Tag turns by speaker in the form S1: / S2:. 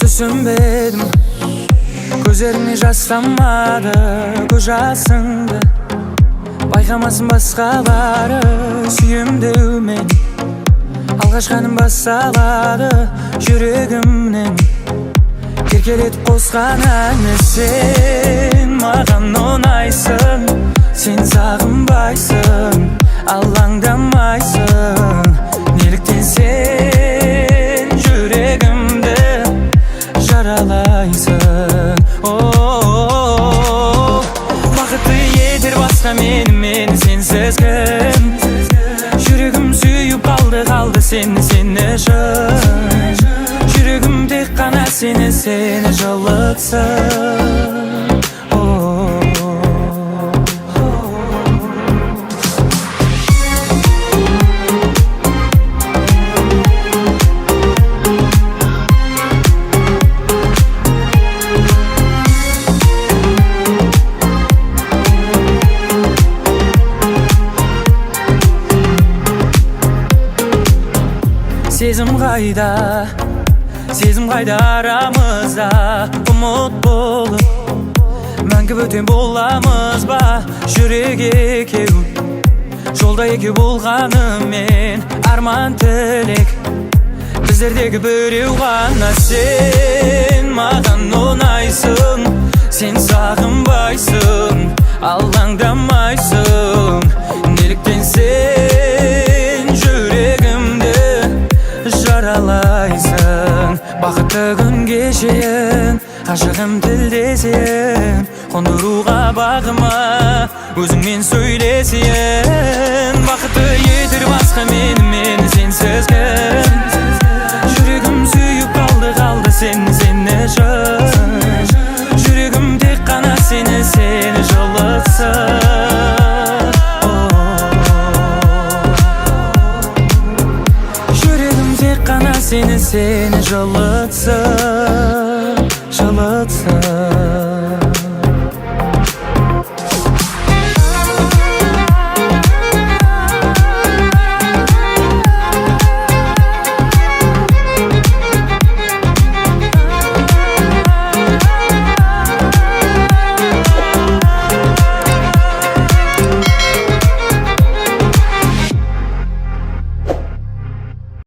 S1: Түсінбедім, көздеріңе жасамады көз жасыңды, байқамасын басқалары сүйемдеумен. Алғашқы әнім басталады жүрегімнен, еркелетіп қосқан әні сен. Маған ұнайсың, сен сағынбайсың, алаңдамайсың. Неліктен сен жүрегімді жаралайсың? Бақытты етер басқа мені сенсіз кім? Жүрегім сүйіп қалды сені үшін. Жүрегім тек қана сені жылытсын. Сезім қайда арамызда, ұмыт болып мәңгі бөтен боламыз ба? Жүрек екеу, жолда екеу болғанымен, арман тілек біздердегі біреу ғана сен. Маған ұнайсың, сен сағынбайсың, алаңдамайсың. Неліктен сен жүрегімді жаралайсың? Бақытты күн кешейін, ғашығым тілдесейін, қондыруға бағыма өзіңмен сөйлесейін. Бақытты етер басқа мені сенсіз кім? Жүрегім сүйіп қалды сені үшін.